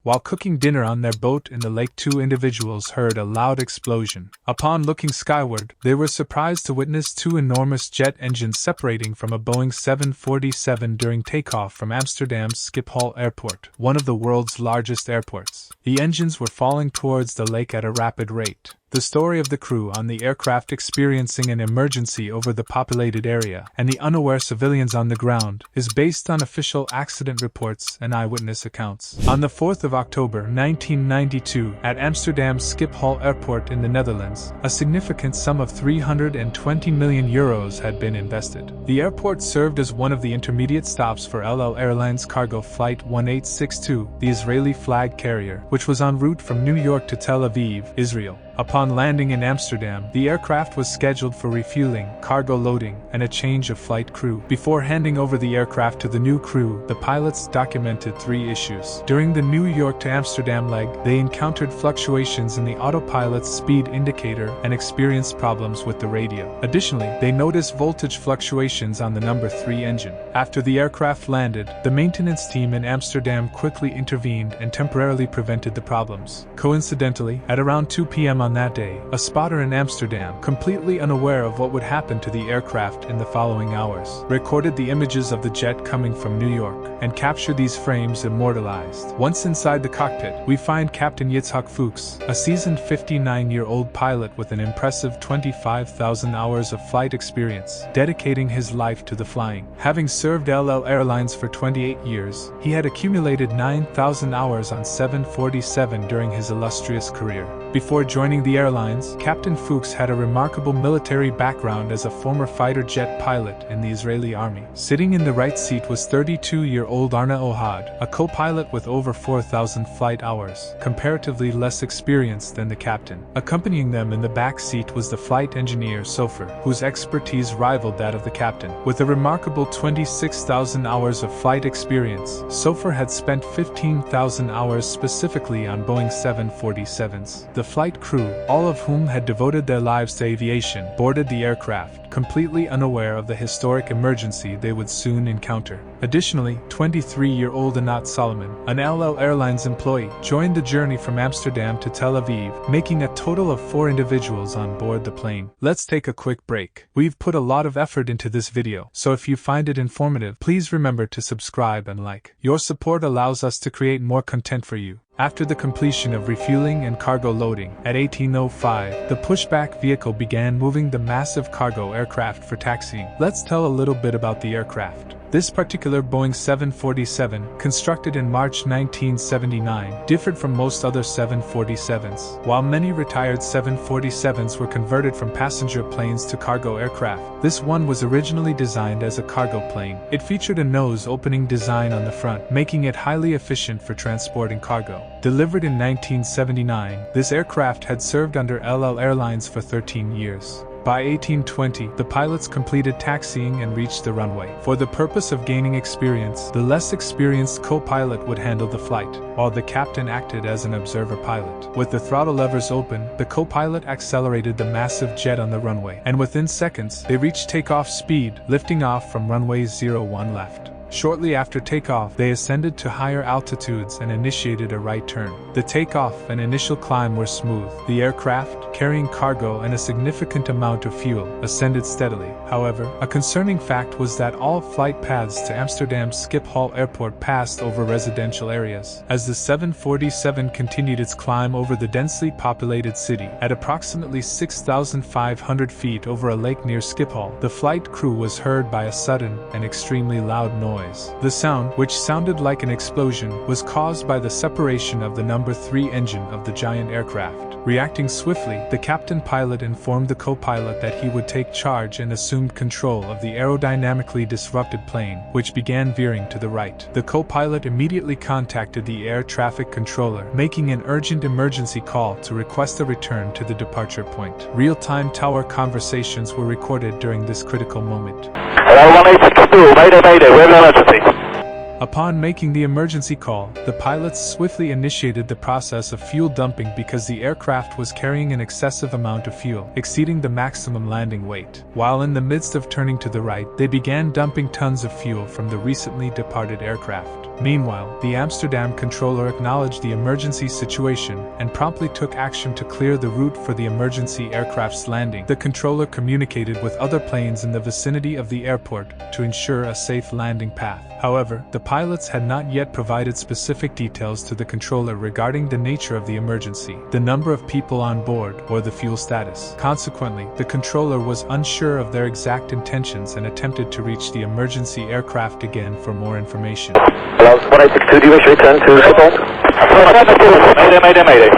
While cooking dinner on their boat in the lake, two individuals heard a loud explosion. Upon looking skyward, they were surprised to witness two enormous jet engines separating from a Boeing 747 during takeoff from Amsterdam Schiphol Airport, one of the world's largest airports. The engines were falling towards the lake at a rapid rate. The story of the crew on the aircraft experiencing an emergency over the populated area and the unaware civilians on the ground is based on official accident reports and eyewitness accounts. On the 4th of October 1992, at Amsterdam Schiphol Airport in the Netherlands, a significant sum of €320 million had been invested. The airport served as one of the intermediate stops for LL Airlines cargo flight 1862, the Israeli flag carrier, which was en route from New York to Tel Aviv, Israel. Upon landing in Amsterdam, the aircraft was scheduled for refueling, cargo loading, and a change of flight crew. Before handing over the aircraft to the new crew, the pilots documented 3 issues. During the New York to Amsterdam leg, they encountered fluctuations in the autopilot's speed indicator and experienced problems with the radio. Additionally, they noticed voltage fluctuations on the number 3 engine. After the aircraft landed, the maintenance team in Amsterdam quickly intervened and temporarily prevented the problems. Coincidentally, at around 2 p.m. on that day, a spotter in Amsterdam, completely unaware of what would happen to the aircraft in the following hours, recorded the images of the jet coming from New York and captured these frames immortalized. Once inside the cockpit, we find Captain Yitzhak Fuchs, a seasoned 59-year-old pilot with an impressive 25,000 hours of flight experience, dedicating his life to the flying. Having served LL Airlines for 28 years, he had accumulated 9,000 hours on 747 during his illustrious career. Before joining the airlines, Captain Fuchs had a remarkable military background as a former fighter jet pilot in the Israeli army. Sitting in the right seat was 32-year-old Arna Ohad, a co-pilot with over 4,000 flight hours, comparatively less experienced than the captain. Accompanying them in the back seat was the flight engineer Sofer, whose expertise rivaled that of the captain. With a remarkable 26,000 hours of flight experience, Sofer had spent 15,000 hours specifically on Boeing 747s. The flight crew, all of whom had devoted their lives to aviation, boarded the aircraft, completely unaware of the historic emergency they would soon encounter. Additionally, 23-year-old Anat Solomon, an LL Airlines employee, joined the journey from Amsterdam to Tel Aviv, making a total of 4 individuals on board the plane. Let's take a quick break. We've put a lot of effort into this video, so if you find it informative, please remember to subscribe and like. Your support allows us to create more content for you. After the completion of refueling and cargo loading, at 18:05, the pushback vehicle began moving the massive cargo aircraft for taxiing. Let's tell a little bit about the aircraft. This particular Boeing 747, constructed in March 1979, differed from most other 747s. While many retired 747s were converted from passenger planes to cargo aircraft, this one was originally designed as a cargo plane. It featured a nose-opening design on the front, making it highly efficient for transporting cargo. Delivered in 1979, this aircraft had served under LL Airlines for 13 years. By 1820, the pilots completed taxiing and reached the runway. For the purpose of gaining experience, the less experienced co-pilot would handle the flight, while the captain acted as an observer pilot. With the throttle levers open, the co-pilot accelerated the massive jet on the runway, and within seconds, they reached takeoff speed, lifting off from runway 01 left. Shortly after takeoff, they ascended to higher altitudes and initiated a right turn. The takeoff and initial climb were smooth. The aircraft, carrying cargo and a significant amount of fuel, ascended steadily. However, a concerning fact was that all flight paths to Amsterdam Schiphol Airport passed over residential areas. As the 747 continued its climb over the densely populated city, at approximately 6,500 feet over a lake near Schiphol, the flight crew was heard by a sudden and extremely loud noise. The sound, which sounded like an explosion, was caused by the separation of the number 3 engine of the giant aircraft. Reacting swiftly, the captain pilot informed the co-pilot that he would take charge and assumed control of the aerodynamically disrupted plane, which began veering to the right. The co-pilot immediately contacted the air traffic controller, making an urgent emergency call to request a return to the departure point. Real-time tower conversations were recorded during this critical moment. Hello, 1862, Mayday, we have an emergency. Upon making the emergency call, the pilots swiftly initiated the process of fuel dumping because the aircraft was carrying an excessive amount of fuel, exceeding the maximum landing weight. While in the midst of turning to the right, they began dumping tons of fuel from the recently departed aircraft. Meanwhile, the Amsterdam controller acknowledged the emergency situation and promptly took action to clear the route for the emergency aircraft's landing. The controller communicated with other planes in the vicinity of the airport to ensure a safe landing path. However, the pilots had not yet provided specific details to the controller regarding the nature of the emergency, the number of people on board, or the fuel status. Consequently, the controller was unsure of their exact intentions and attempted to reach the emergency aircraft again for more information. Hello, 1862, do you wish to return to Schiphol? Mayday, mayday.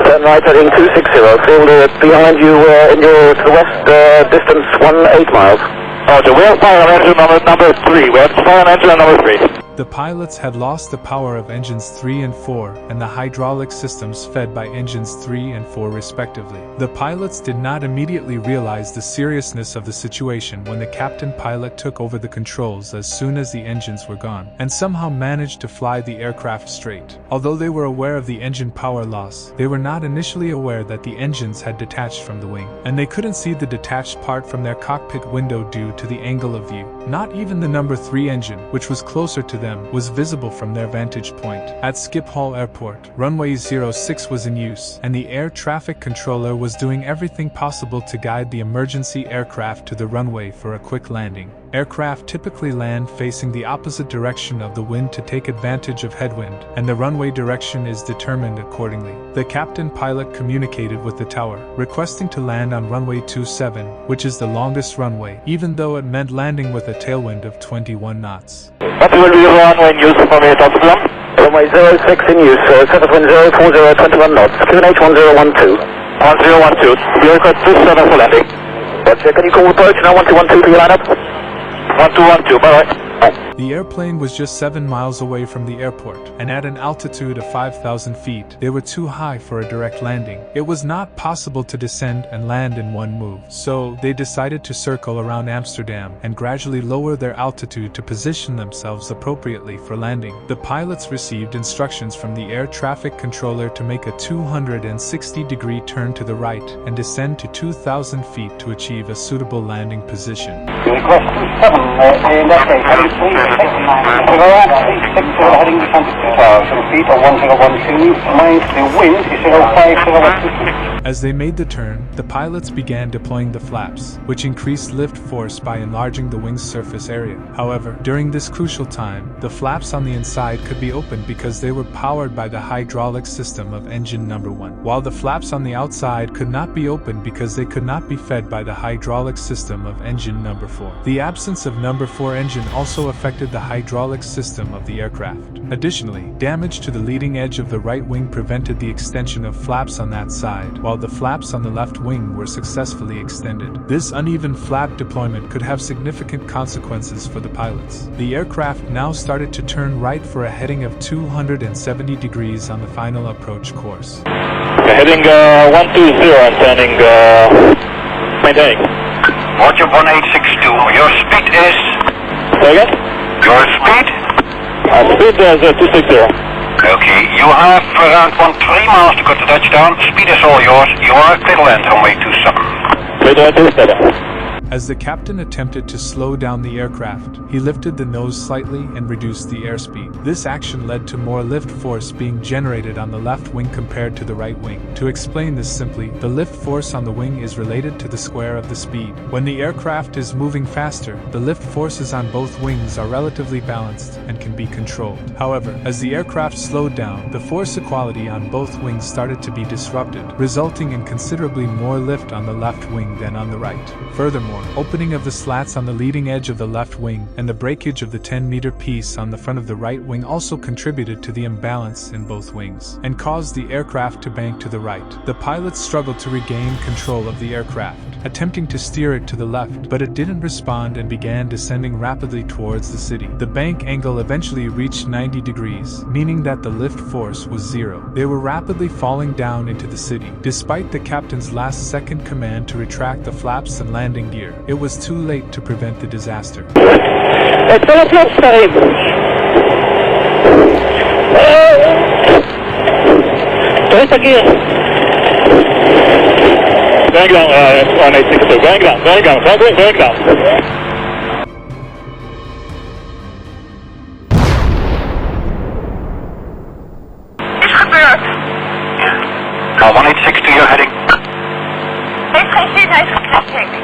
Turn right heading 260, field behind you in your to the west, distance 18 miles. Roger, we have fire on engine number 3. We have fire on engine number 3. The pilots had lost the power of engines 3 and 4 and the hydraulic systems fed by engines 3 and 4 respectively. The pilots did not immediately realize the seriousness of the situation when the captain pilot took over the controls as soon as the engines were gone, and somehow managed to fly the aircraft straight. Although they were aware of the engine power loss, they were not initially aware that the engines had detached from the wing, and they couldn't see the detached part from their cockpit window due to the angle of view. Not even the number 3 engine, which was closer to them, was visible from their vantage point. At Schiphol Airport, runway 06 was in use, and the air traffic controller was doing everything possible to guide the emergency aircraft to the runway for a quick landing. Aircraft typically land facing the opposite direction of the wind to take advantage of headwind, and the runway direction is determined accordingly. The captain pilot communicated with the tower, requesting to land on runway 27, which is the longest runway, even though it meant landing with a tailwind of 21 knots. What will be the runway in use for me at Amsterdam? Runway 06 in use, surface wind 040, 21 knots, QNH 1012. 1012, we are got 27 for landing. Roger, can you call approach now 1212 for your lineup? 1212, bye-bye. The airplane was just 7 miles away from the airport, and at an altitude of 5,000 feet, they were too high for a direct landing. It was not possible to descend and land in one move, so they decided to circle around Amsterdam and gradually lower their altitude to position themselves appropriately for landing. The pilots received instructions from the air traffic controller to make a 260-degree turn to the right and descend to 2,000 feet to achieve a suitable landing position. Request 27, left gate, heading 3, heading to 2,000 feet or 1012, mind the wind is 050. As they made the turn, the pilots began deploying the flaps, which increased lift force by enlarging the wing's surface area. However, during this crucial time, the flaps on the inside could be opened because they were powered by the hydraulic system of engine number 1, while the flaps on the outside could not be opened because they could not be fed by the hydraulic system of engine number 4. The absence of number 4 engine also affected the hydraulic system of the aircraft. Additionally, damage to the leading edge of the right wing prevented the extension of flaps on that side, while the flaps on the left wing were successfully extended. This uneven flap deployment could have significant consequences for the pilots. The aircraft now started to turn right for a heading of 270 degrees on the final approach course. Heading 120 and turning, maintaining. Roger 1862, your speed is? Say again? Your speed? Speed is 260. Okay, you have around 13 miles to go to touchdown. Speed is all yours. You are clear to land runway 27. 27. As the captain attempted to slow down the aircraft, he lifted the nose slightly and reduced the airspeed. This action led to more lift force being generated on the left wing compared to the right wing. To explain this simply, the lift force on the wing is related to the square of the speed. When the aircraft is moving faster, the lift forces on both wings are relatively balanced and can be controlled. However, as the aircraft slowed down, the force equality on both wings started to be disrupted, resulting in considerably more lift on the left wing than on the right. Furthermore, opening of the slats on the leading edge of the left wing and the breakage of the 10-meter piece on the front of the right wing also contributed to the imbalance in both wings and caused the aircraft to bank to the right. The pilots struggled to regain control of the aircraft, attempting to steer it to the left, but it didn't respond and began descending rapidly towards the city. The bank angle eventually reached 90 degrees, meaning that the lift force was 0. They were rapidly falling down into the city. Despite the captain's last-second command to retract the flaps and landing gear, it was too late to prevent the disaster. It's all close time. Twice again. Going down, 1862. Going down. gebeurd? Nou, 186 to your heading. Heeft geen zin, hij is gecrashed, denk ik.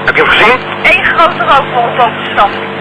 Heb je hem gezien? Eén grote rookbol boven de stad.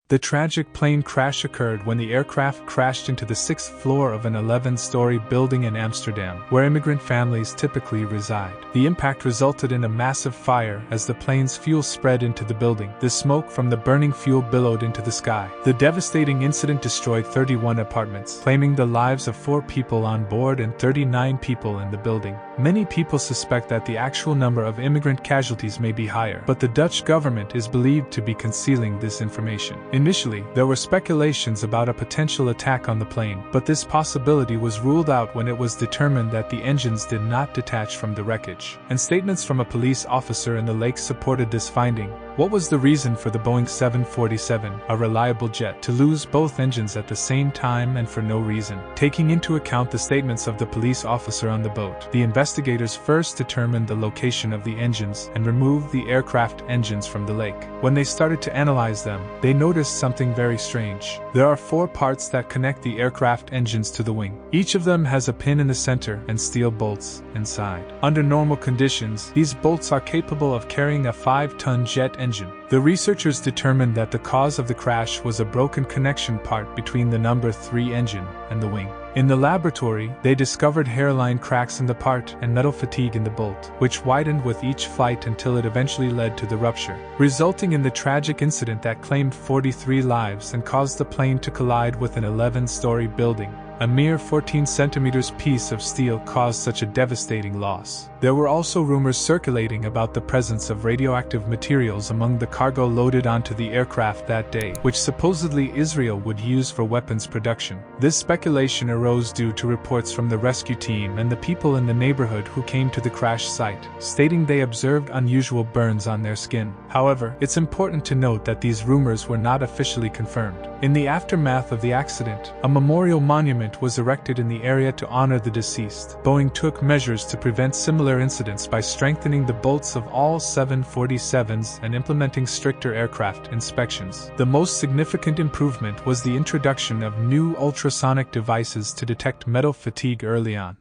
The tragic plane crash occurred when the aircraft crashed into the 6th floor of an 11-story building in Amsterdam, where immigrant families typically reside. The impact resulted in a massive fire as the plane's fuel spread into the building. The smoke from the burning fuel billowed into the sky. The devastating incident destroyed 31 apartments, claiming the lives of 4 people on board and 39 people in the building. Many people suspect that the actual number of immigrant casualties may be higher, but the Dutch government is believed to be concealing this information. Initially, there were speculations about a potential attack on the plane, but this possibility was ruled out when it was determined that the engines did not detach from the wreckage, and statements from a police officer in the lake supported this finding. What was the reason for the Boeing 747, a reliable jet, to lose both engines at the same time and for no reason? Taking into account the statements of the police officer on the boat, the investigators first determined the location of the engines and removed the aircraft engines from the lake. When they started to analyze them, they noticed something very strange. There are 4 parts that connect the aircraft engines to the wing. Each of them has a pin in the center and steel bolts inside. Under normal conditions, these bolts are capable of carrying a 5-ton jet engine. The researchers determined that the cause of the crash was a broken connection part between the number 3 engine and the wing. In the laboratory, they discovered hairline cracks in the part and metal fatigue in the bolt, which widened with each flight until it eventually led to the rupture, resulting in the tragic incident that claimed 43 lives and caused the plane to collide with an 11-story building. A mere 14 centimeters piece of steel caused such a devastating loss. There were also rumors circulating about the presence of radioactive materials among the cargo loaded onto the aircraft that day, which supposedly Israel would use for weapons production. This speculation arose due to reports from the rescue team and the people in the neighborhood who came to the crash site, stating they observed unusual burns on their skin. However, it's important to note that these rumors were not officially confirmed. In the aftermath of the accident, a memorial monument was erected in the area to honor the deceased. Boeing took measures to prevent similar incidents by strengthening the bolts of all 747s and implementing stricter aircraft inspections. The most significant improvement was the introduction of new ultrasonic devices to detect metal fatigue early on.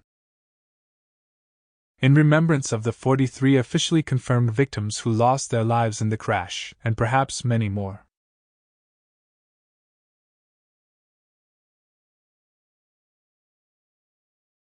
In remembrance of the 43 officially confirmed victims who lost their lives in the crash, and perhaps many more.